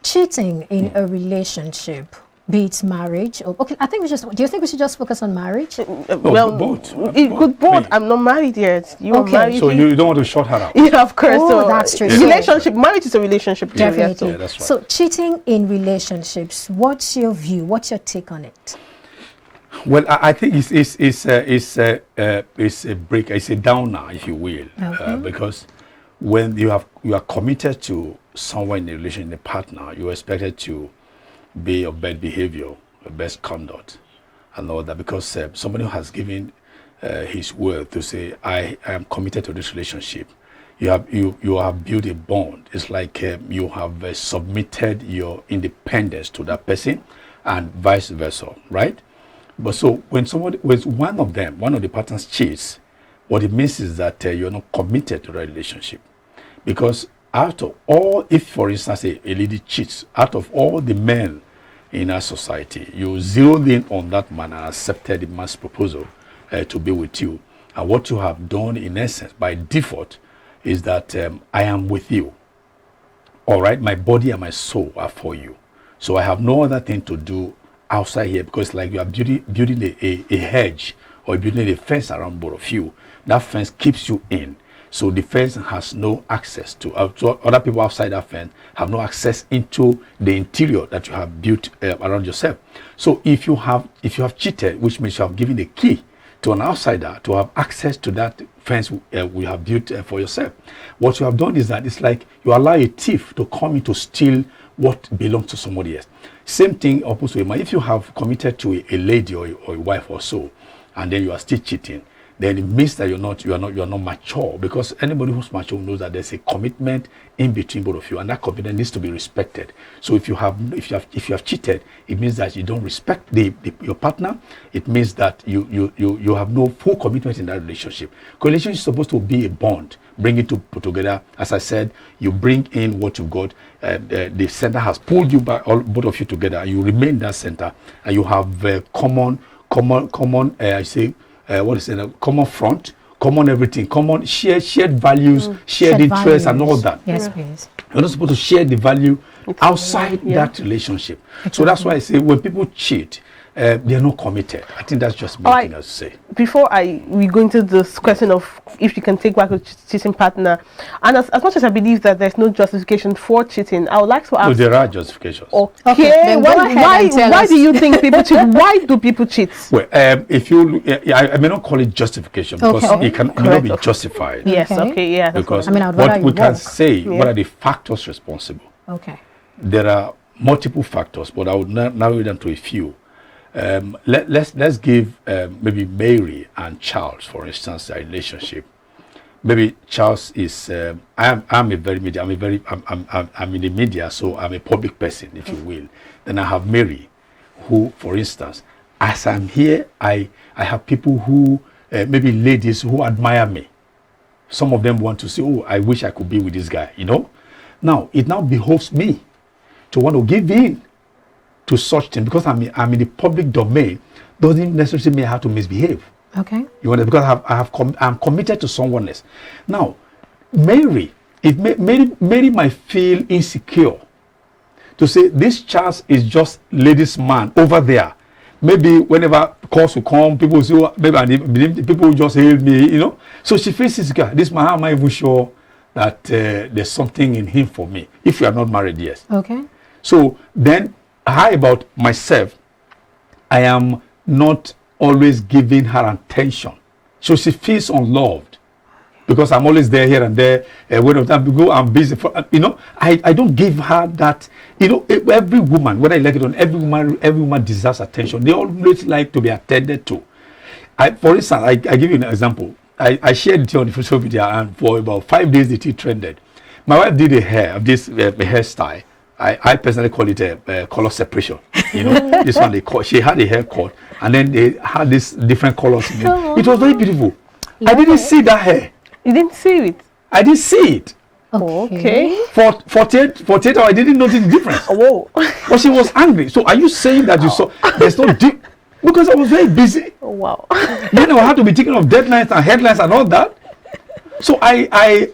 cheating in a relationship, be it marriage or okay, I think do you think we should just focus on marriage? Well, both. It could both. I'm not married yet. You are married. So you don't want to short her out. Yeah, of course. Oh, so that's true. Relationship, marriage is a relationship. Definitely. Yeah, that's right. So cheating in relationships, what's your view? What's your take on it? Well, I think it's a break, it's a downer, if you will, because when you are committed to someone in a relation, a partner, you're expected to be of bad behavior, best conduct, and all that, because somebody who has given his word to say, I am committed to this relationship. You have built a bond. It's like you have submitted your independence to that person, and vice versa, right? But so when one of the partners cheats, what it means is that you're not committed to the relationship. Because out of all, if for instance a lady cheats, out of all the men in our society, you zeroed in on that man and accepted the man's proposal to be with you. And what you have done in essence by default is that I am with you. All right, my body and my soul are for you. So I have no other thing to do outside here, because like you are building a hedge or building a fence around both of you. That fence keeps you in. So the fence has no access to other people outside that fence have no access into the interior that you have built around yourself. So if you have cheated, which means you have given the key to an outsider to have access to that fence we have built for yourself. What you have done is that it's like you allow a thief to come in to steal what belongs to somebody else. Same thing opposed to a man. If you have committed to a lady or a wife or so, and then you are still cheating, then it means that you are not mature, because anybody who's mature knows that there's a commitment in between both of you, and that commitment needs to be respected. So if you have cheated, it means that you don't respect your partner. It means that you have no full commitment in that relationship. Relationship is supposed to be a bond, bring it to put together. As I said, you bring in what you've got. The center has pulled you back, both of you together. You remain in that center, and you have common. Common front, common everything, common shared values, shared interests, and all that. Yes, please. You're not supposed to share the value outside that relationship. Exactly. So that's why I say when people cheat, they're not committed. I think that's just my thing to say. Before we go into this question of if you can take back a cheating partner, and as much as I believe that there's no justification for cheating, I would like to ask. No, there are justifications. Okay. Why do you think people cheat? Why do people cheat? Well, if you look, I may not call it justification, because it cannot be justified. Yes. Okay. Yeah. Because what we can say, what are the factors responsible? Okay. There are multiple factors, but I would narrow them to a few. Let's give maybe Mary and Charles, for instance, a relationship. Maybe Charles is I'm in the media, so I'm a public person, if you will. Then I have Mary, who, for instance, as I'm here, I have people who maybe ladies who admire me. Some of them want to say, oh, I wish I could be with this guy, Now it now behoves me to want to give in to such things, because I'm in the public domain, doesn't necessarily mean I have to misbehave. Okay. You want because I'm committed to someone else. Now, Mary might feel insecure to say this Charles is just ladies' man over there. Maybe whenever calls will come, people will say, oh, maybe people will just hail me, So she feels insecure. This man, how am I even sure that there's something in him for me? If we are not married, yes. Okay. So then, how about myself? I am not always giving her attention, so she feels unloved because I'm always there, here and there. When I'm busy. I don't give her that. Every woman, whether I like it or not, every woman deserves attention. They always like to be attended to. For instance, I give you an example. I shared it on the social media, and for about 5 days the tea trended. My wife did a hairstyle. I personally call it a color separation. This one she had a haircut, and then they had these different colors in it. It was very beautiful. I didn't see that hair. You didn't see it? I didn't see it. Okay. For 48 hours, I didn't notice the difference. Whoa. But she was angry. So are you saying that you saw there's no deep? Because I was very busy. Oh, wow. Then I had to be thinking of deadlines and headlines and all that. So I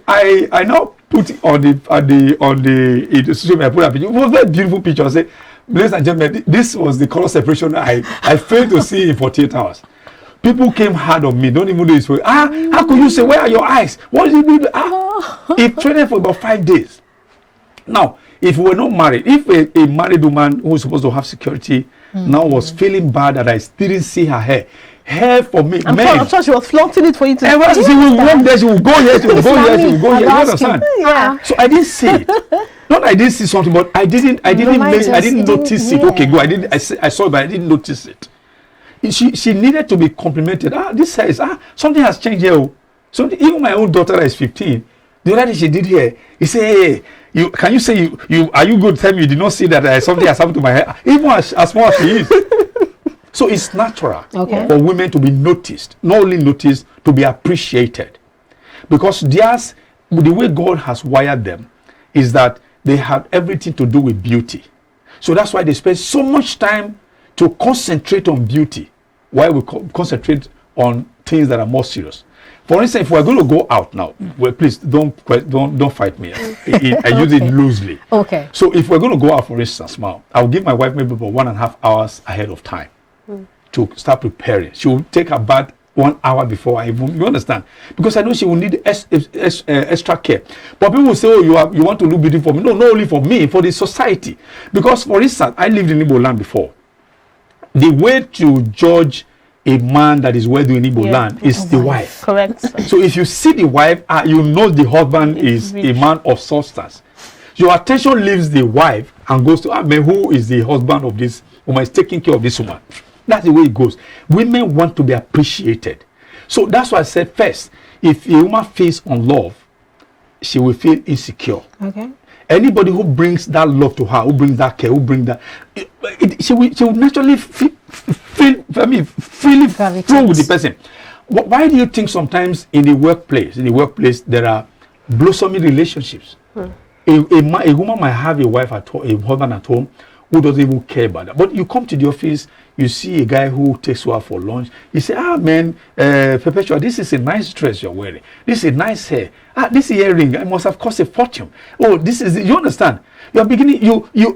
now put it on the social media. I put a picture. It was a very beautiful picture. I said, ladies and gentlemen, this was the color separation I failed to see in 48 hours. People came hard on me. Don't even do this. How could you say, where are your eyes? What did you do? It traded for about 5 days. Now, if we were not married, if a married woman who was supposed to have security now was feeling bad that I didn't see her hair for me, I'm sure she was flaunting it for you to see. She will walk there, she will go here, she will go here, she will go here. You understand? Yeah. So I didn't see it. Not I didn't see something, but I didn't notice it. Okay, go. I saw it, but I didn't notice it. She needed to be complimented. This hair is something has changed here. Something, even my own daughter is 15. The other thing she did here, he said, hey, can you say you are you good? Tell me you did not see that something has happened to my hair, even as small as she is. So it's natural for women to be noticed, not only noticed, to be appreciated, because the way God has wired them is that they have everything to do with beauty. So that's why they spend so much time to concentrate on beauty, while we concentrate on things that are more serious. For instance, if we're going to go out now, well, please don't fight me. I use it loosely. Okay. So if we're going to go out, for instance, now I'll give my wife maybe about 1.5 hours ahead of time to start preparing. She will take her bath 1 hour before I even. You understand? Because I know she will need extra care. But people will say, "Oh, you want to look beautiful for me?" No, not only for me, for the society. Because, for instance, I lived in Igbo land before. The way to judge a man that is well-doing in Igbo land is the wife. Correct. So if you see the wife, you know the husband is rich. A man of substance. Your attention leaves the wife and goes to, who is the husband of this woman, is taking care of this woman. That's the way it goes. Women want to be appreciated. So that's why I said first, if a woman feels unloved, she will feel insecure. Okay. Anybody who brings that love to her, who brings that care, who brings that, she will naturally feel flow with the person. Why do you think sometimes in the workplace there are blossoming relationships? A woman might have a wife at home, a husband at home, who doesn't even care about that. But you come to the office, you see a guy who takes you out for lunch. You say, man, Perpetua, this is a nice dress you're wearing. This is a nice hair. This earring, I must have cost a fortune. Oh, this is, you understand? You're beginning,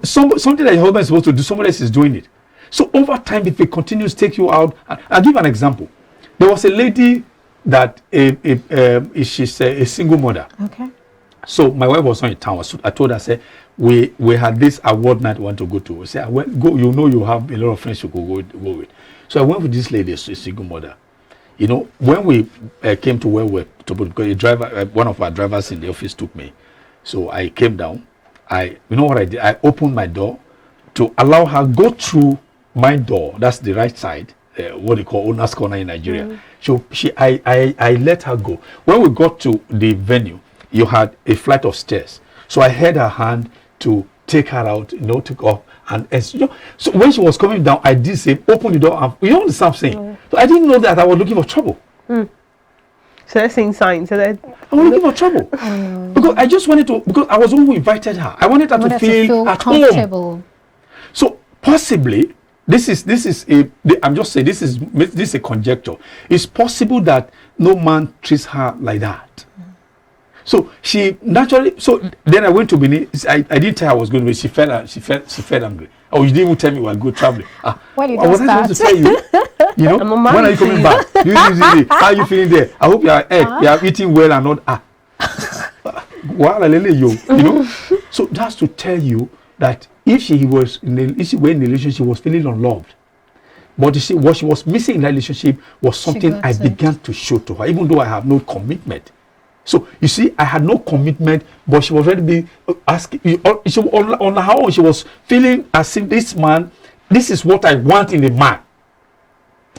something that your husband is supposed to do, someone else is doing it. So over time, if it continues to take you out, I'll give an example. There was a lady that she's a single mother. Okay. So my wife was not in town. I told her, I said, we had this award night we want to go to. I said, go. You know, you have a lot of friends you could go with. So I went with this lady, a single mother. You know, when we came to where we were, because a driver, one of our drivers in the office took me. So I came down. You know what I did? I opened my door to allow her go through my door. That's the right side. What they call owner's corner in Nigeria. So I let her go. When we got to the venue, you had a flight of stairs. So I held her hand to take her out, to go up. And so when she was coming down, I did say, open the door. And, you know what I'm saying? So I didn't know that I was looking for trouble. So they're seeing signs. I was looking for trouble. Because I just wanted to, because I was the one who invited her. I wanted her to feel at home. So possibly, I'm just saying, this is a conjecture. It's possible that no man treats her like that. So she naturally. So then I went to Benin. I didn't tell her I was going to be. She felt angry. Oh, you didn't even tell me we were going traveling. Well, I was not supposed to tell you. You know, when are you coming back? How are you feeling there? I hope you are eating well and not. You know. So that's to tell you that if she were in a relationship, she was feeling unloved. But you see, what she was missing in that relationship was something I began to show to her, even though I have no commitment. So you see, I had no commitment, but she was already asking. She, on her own, she was feeling as if this man, this is what I want in a man,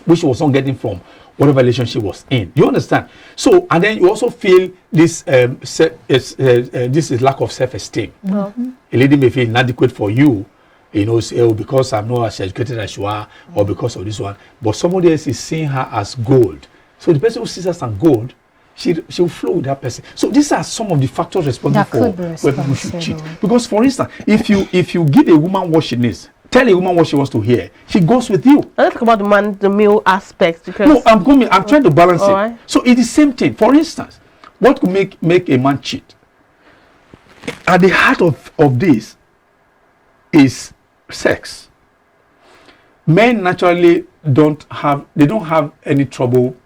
which she was not getting from whatever relationship she was in. You understand? So, and then you also feel this this is lack of self-esteem. A lady may feel inadequate for you, say, because I'm not as educated as you are, or because of this one. But somebody else is seeing her as gold. So the person who sees us as gold, she'll flow with that person. So these are some of the factors responsible for where people should cheat. Because, for instance, if you give a woman what she needs, tell a woman what she wants to hear, she goes with you. Let's talk about the male aspect. Because no, I'm trying to balance it. Right. So it's the same thing. For instance, what could make a man cheat? at the heart of this is sex. Men naturally don't have any trouble,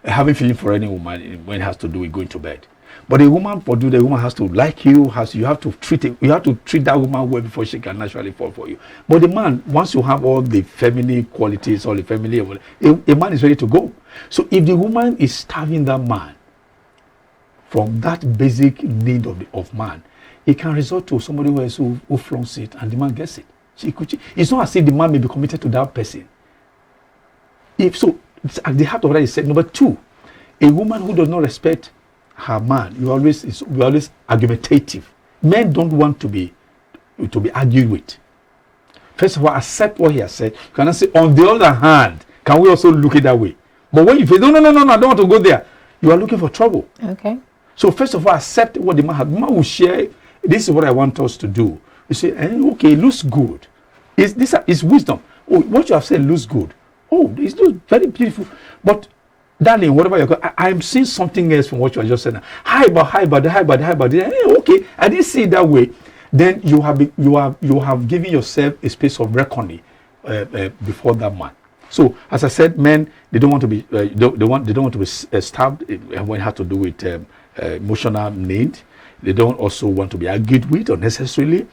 having feeling for any woman when it has to do with going to bed. But a woman, the woman has to like you, you have to treat that woman well before she can naturally fall for you. But the man, once you have all the feminine qualities, all the family, a man is ready to go. So if the woman is starving that man from that basic need of man, it can result to somebody who flaunts it and the man gets it. It's not as if the man may be committed to that person. If so, at the heart of that is said. Number two, a woman who does not respect her man, you're always argumentative. Men don't want to be argued with. First of all, accept what he has said. You cannot say, on the other hand, can we also look it that way? But when you say, no, I don't want to go there, you are looking for trouble. Okay. So first of all, accept what the man has. The man will share, this is what I want us to do. You say, okay, it looks good. It's wisdom. Oh, what you have said looks good. Oh, it looks very beautiful. But darling, whatever you're going, I'm seeing something else from what you are just saying. Hi, but. Okay, I didn't see it that way. Then you have given yourself a space of reckoning before that man. So, as I said, men, they don't want to be they don't want to be stabbed when it has to do with emotional need. They don't also want to be argued with unnecessarily.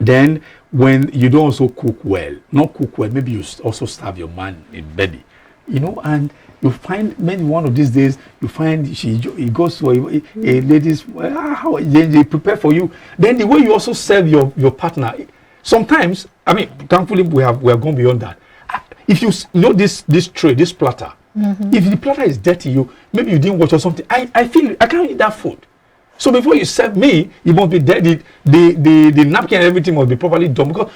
Then, when you don't also cook well, maybe you also starve your man in bed, and you find maybe one of these days you find he goes to a lady's how they prepare for you. Then the way you also serve your partner, sometimes, I mean, thankfully we have gone beyond that. If you know this tray, this platter, if the platter is dirty, maybe you didn't wash or something. I feel I can't eat that food. So before you serve me, it must be dirty. The napkin and everything must be properly done, because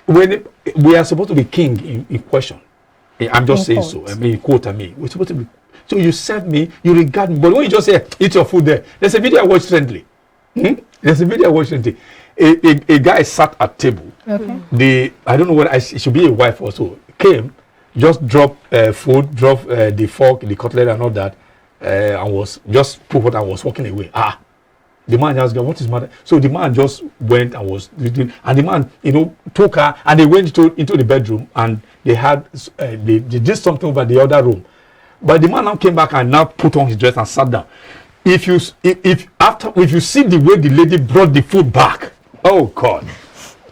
when we are supposed to be king in question. I'm just saying so. I mean, quote at me. We're supposed to be. So you serve me, you regard me. But when you just say, eat your food there, there's a video I watched recently. There's a video I watched recently. A guy sat at table. Okay. I don't know what it should be a wife also. Came, just dropped food, dropped the fork, the cutlery and all that, and was just put what I was walking away. The man just got, what is matter? So the man just went and was and the man, took her and they went into the bedroom and they had they did something over the other room. But the man now came back and now put on his dress and sat down. If you see the way the lady brought the food back, oh God!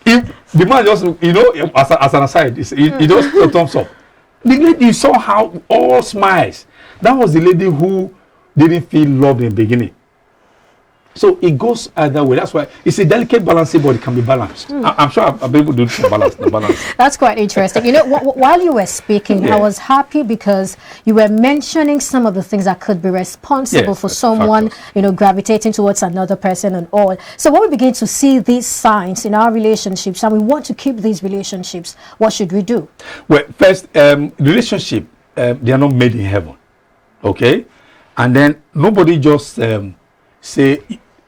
If the man just as an aside, he just put a thumbs up. The lady, you saw how all smiles. That was the lady who didn't feel loved in the beginning. So it goes either way. That's why it's a delicate balancing, but it can be balanced. I'm sure I'll be able to do some balance. The balance. That's quite interesting. While you were speaking, I was happy because you were mentioning some of the things that could be responsible for someone, gravitating towards another person and all. So when we begin to see these signs in our relationships and we want to keep these relationships, what should we do? Well, first, relationship, they are not made in heaven, okay? And then nobody just say.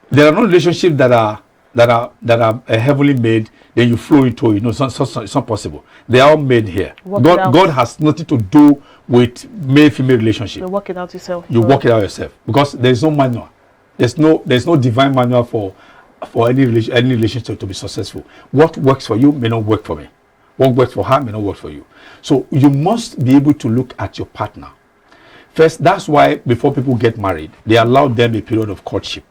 There are no relationships that are heavily made. Then you flow into it. It's not possible. They are all made here. God has nothing to do with male-female relationship. You work it out yourself. You work it out yourself, because there is no manual. There's no divine manual for any relationship to be successful. What works for you may not work for me. What works for her may not work for you. So you must be able to look at your partner. First, that's why before people get married, they allow them a period of courtship.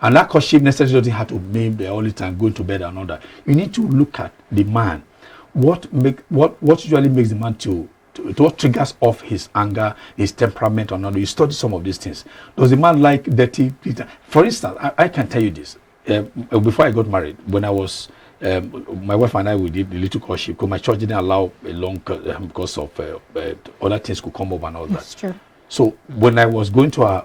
And that courtship necessarily doesn't have to mean they're all the time going to bed and all that. You need to look at the man. What usually makes the man to what triggers off his anger, his temperament or not. You study some of these things. Does the man like dirty? For instance, I can tell you this. Before I got married, when I was my wife and I, we did a little courtship because my church didn't allow a long because of other things could come up and all that. That's true. So when I was going to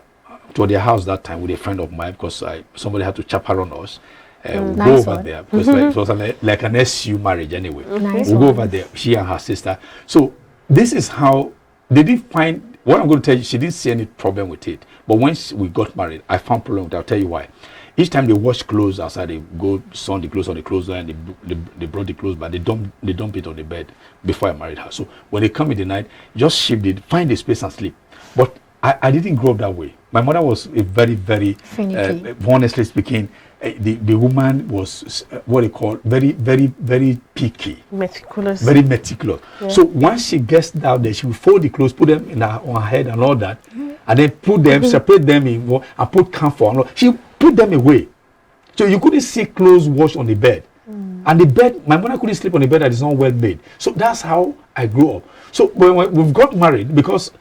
their house that time with a friend of mine, because somebody had to chaperone us, we'll go over there because it was like an SU marriage anyway. We'll go over there, she and her sister. So this is how they didn't find. What I'm going to tell you, she didn't see any problem with it. But once we got married, I found problem with it. I'll tell you why. Each time they wash clothes outside, they go sun the clothes on the clothesline, they brought the clothes, but they dump it on the bed before I married her. So when they come in the night, just shift it, find a space and sleep. But I didn't grow up that way. My mother was a very, very, honestly speaking, the woman was what they call very, very, very picky. Meticulous. Very meticulous. Yeah. So once she gets down there, she will fold the clothes, put them on her head and all that, and then put them, separate them in and put camphor and all. She put them away. So you couldn't see clothes washed on the bed. And the bed, my mother couldn't sleep on the bed that is not well made. So that's how I grew up. So when we've got married, because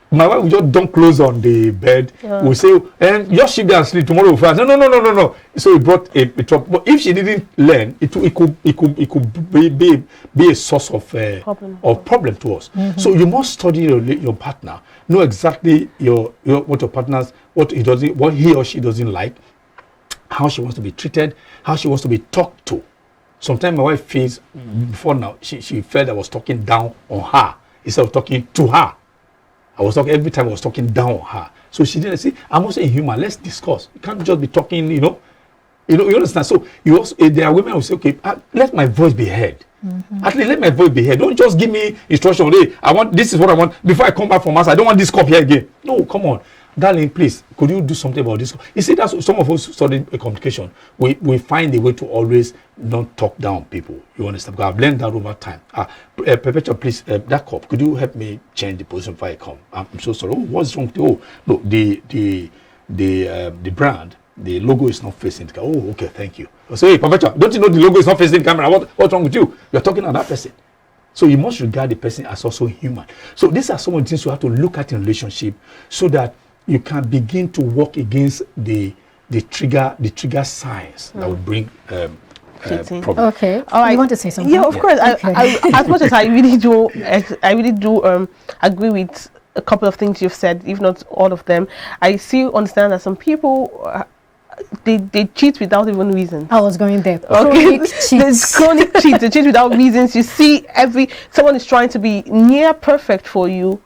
my wife would just dump clothes on the bed. We say, and just sit there and sleep. Tomorrow we'll fast. No. So it brought a trouble. But if she didn't learn, it could be a source of problem to us. So you must study your partner, know exactly what your partner's what he or she doesn't like, how she wants to be treated, how she wants to be talked to. Sometimes my wife feels before now she felt I was talking down on her instead of talking to her. I was talking every time I was talking down on her. So she didn't say, I'm also a human. Let's discuss. You can't just be talking, you understand. So you also there are women who say, okay, let my voice be heard. At least let my voice be heard. Don't just give me instruction. Hey, this is what I want. Before I come back from us, I don't want this cup here again. No, come on. Darling, please, could you do something about this? You see, that's some of us studying communication. We find a way to always not talk down people. You understand? Because I've learned that over time. Perpetual, please, that cup, could you help me change the position before I come? I'm so sorry. Oh, what's wrong with you? Oh, no, the brand, the logo is not facing the camera. Oh, okay, thank you. I say, hey, Perpetual, don't you know the logo is not facing the camera? What's wrong with you? You're talking on that person. So you must regard the person as also human. So these are some of the things you have to look at in relationship so that you can begin to work against the trigger signs that would bring problem. Okay. All right. You want to say something? Yeah, of course. I, as much as I really do agree with a couple of things you've said, if not all of them. I still understand that some people they cheat without even reasons. I was going there. Okay, there's chronic cheat. They cheat without reasons. You see, someone is trying to be near perfect for you,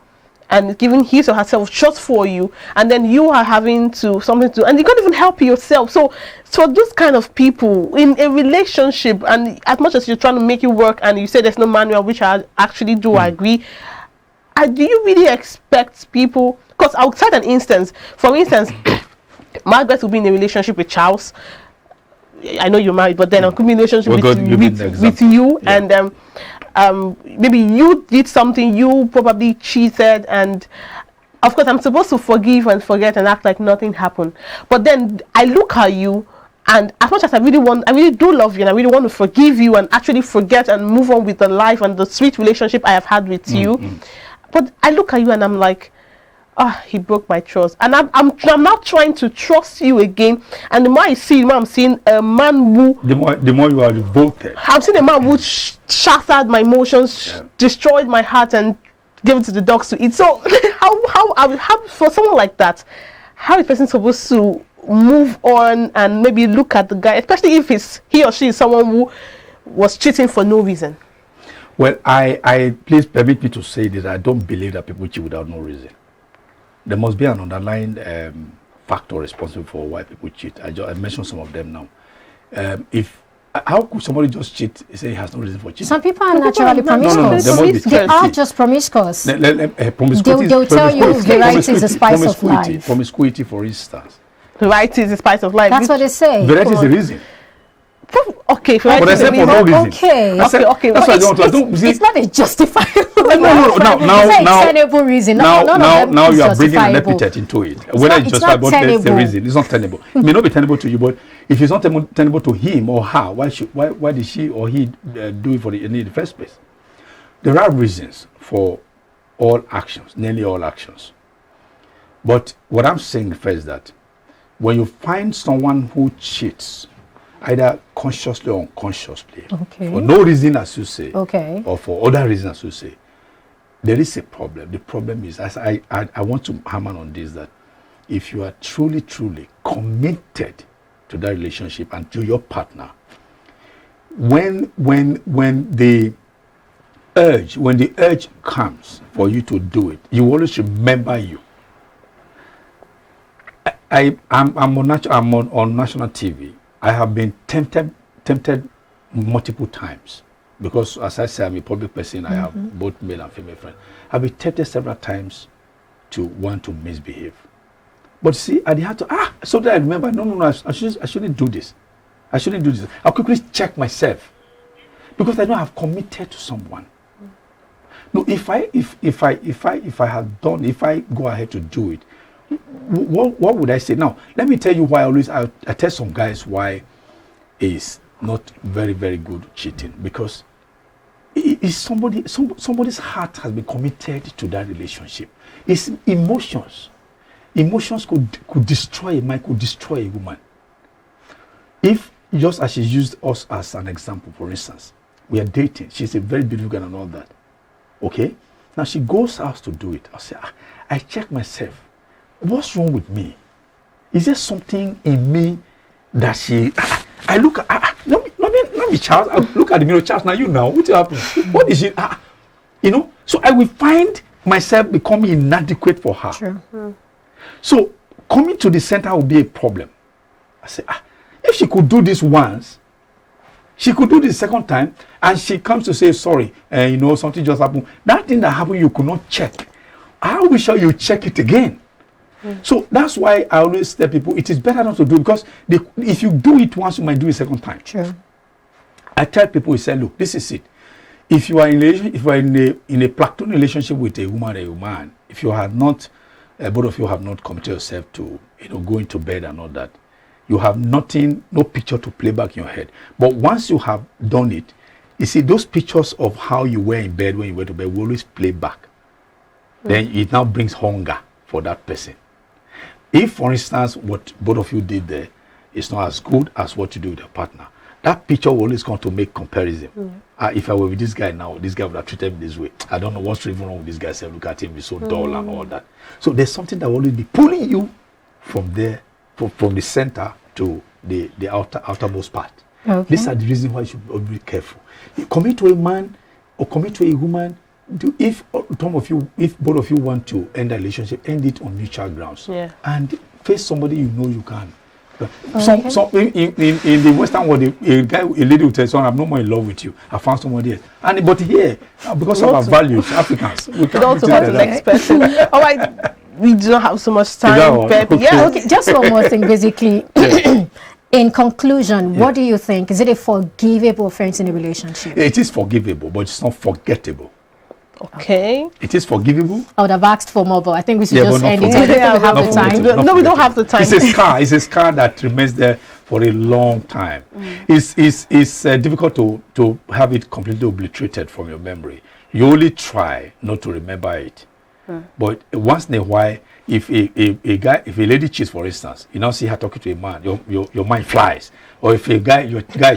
and giving his or herself shots for you, and then you are having something to, and you can't even help yourself. So those kind of people in a relationship, and as much as you're trying to make it work, and you say there's no manual, which I actually do agree. Do you really expect people? Because I'll cite an instance. For instance, Margaret will be in a relationship with Charles. I know you're married, but then I could be in a relationship with you, yeah. And maybe you did something, you probably cheated, and of course I'm supposed to forgive and forget and act like nothing happened. But then I look at you, and as much as I really do love you, and I really want to forgive you and actually forget and move on with the life and the sweet relationship I have had with you. But I look at you and I'm like, he broke my trust, and I'm not trying to trust you again. And the more I see, I'm seeing a man who the more you are revolted. I'm seeing a man who shattered my emotions, destroyed my heart, and gave it to the dogs to eat. So how for someone like that, how is a person supposed to move on and maybe look at the guy, especially if he or she is someone who was cheating for no reason? Well, I please permit me to say that I don't believe that people cheat without no reason. There must be an underlying factor responsible for why people cheat. I mentioned some of them now. How could somebody just cheat and say he has no reason for cheating? Some people are naturally promiscuous. They are just promiscuous. They'll tell you variety is the spice of life. Promiscuity, for instance. Variety is the spice of life. That's what they say. Variety is the reason. Okay, for but I said for no reason. Okay. That's why I don't see. It's not a justifiable. No. Tenable reason. Now you are bringing an epithet into it. Whether it's justifiable, there's a reason. It's not tenable. It may not be tenable to you, but if it's not tenable to him or her, why did she or he do it in the first place? There are reasons for all actions, nearly all actions. But what I'm saying first is that when you find someone who cheats, either consciously or unconsciously, for no reason, as you say, or for other reasons, as you say, there is a problem. The problem is, as I want to hammer on this, that if you are truly committed to that relationship and to your partner, when the urge comes for you to do it, you always remember you. I'm on national TV. I have been tempted multiple times because, as I say, I'm a public person. I have both male and female friends. I've been tempted several times to want to misbehave. But see, I had to, so that I remember, no, I shouldn't do this. I shouldn't do this. I'll quickly check myself because I know I've committed to someone. No, if I go ahead to do it, what would I say? Now, let me tell you why I tell some guys why it's not very, very good cheating, because somebody's heart has been committed to that relationship. It's emotions. Emotions could destroy a man, could destroy a woman. If, just as she used us as an example, for instance, we are dating, she's a very beautiful girl and all that. Okay? Now she goes out to do it. I'll say, I check myself. What's wrong with me? Is there something in me that I look at, not me, Charles. I look at the mirror, Charles, now, what happened? What is it? So I will find myself becoming inadequate for her. Sure. So coming to the center will be a problem. I say, if she could do this once, she could do this second time, and she comes to say sorry, something just happened. That thing that happened, you could not check. I will be sure you check it again. So that's why I always tell people it is better not to do it, because if you do it once, you might do it a second time. Sure. I tell people, I say, look, this is it. If you are in a platonic relationship with a woman or a man, if you have not, both of you have not committed yourself to going to bed and all that, you have no picture to play back in your head. But once you have done it, you see those pictures of how you were in bed when you went to bed will always play back. Then it now brings hunger for that person. If, for instance, what both of you did there is not as good as what you do with your partner, that picture will always come to make comparison. If I were with this guy now, this guy would have treated me this way. I don't know what's even wrong with this guy. Say, look at him, he's so dull and all that. So there's something that will always be pulling you from there, from the center to the outermost part. Okay. These are the reasons why you should always be careful. You commit to a man or commit to a woman. If both of you want to end a relationship, end it on mutual grounds. Yeah. And face somebody you know you can. Some in the Western world, a lady will tell someone, I'm no more in love with you. I found somebody else. But here, because of our values, Africans, we can't also want the next person. All right, we do not have so much time, baby. Okay. Yeah. Okay, just one more thing, basically. In conclusion, what do you think? Is it a forgivable offense in a relationship? It is forgivable, but it's not forgettable. Okay. It is forgivable. I would have asked for more, but I think we should Yeah, just but not end it. forgettable. I don't think we have Not the time. forgettable. No, we don't have the time. It's a scar that remains there for a long time. It's difficult to have it completely obliterated from your memory. You only try not to remember it. But once in a while, if a lady cheats, for instance, you now see her talking to a man, your mind flies. Or if your guy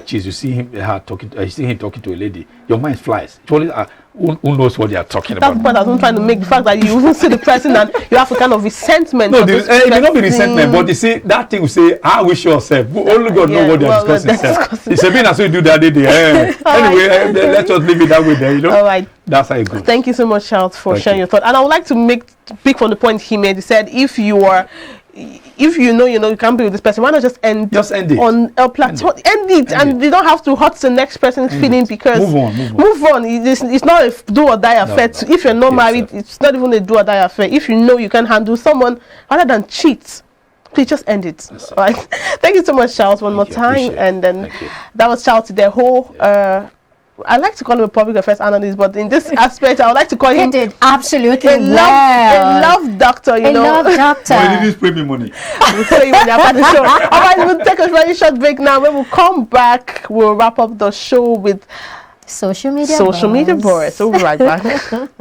cheats, you see him talking to a lady, your mind flies. It's always, who knows what they are talking about? That's the point I was trying to make. The fact that you even see the person and you have a kind of resentment. No, it may not be resentment, but you see that thing will say, I wish yourself. Only God know what they are discussing. It's a bit as we do that day. Anyway, let us leave it that way there. All right. That's how it goes. Thank you so much, Charles, for sharing your thought. And I would like to pick from the point he made. He said, if you know you can't be with this person, why not just end it on a platform? End it, and you don't have to hurt the next person's feeling, because move on. It's not a do or die affair. No. If you're not married, it's not even a do or die affair. If you know you can handle someone other than cheat, please just end it. All right. Thank you so much, Charles, one more time. And then that was Charles, the whole I like to call him a public affairs analyst, but in this aspect, I would like to call him. He did absolutely a love doctor. A love doctor. No, he didn't pay me money. We'll tell you when you're at the show. All right, we'll take a very short break now. When we come back, we'll wrap up the show with social media. Social media boys. So we'll be right back.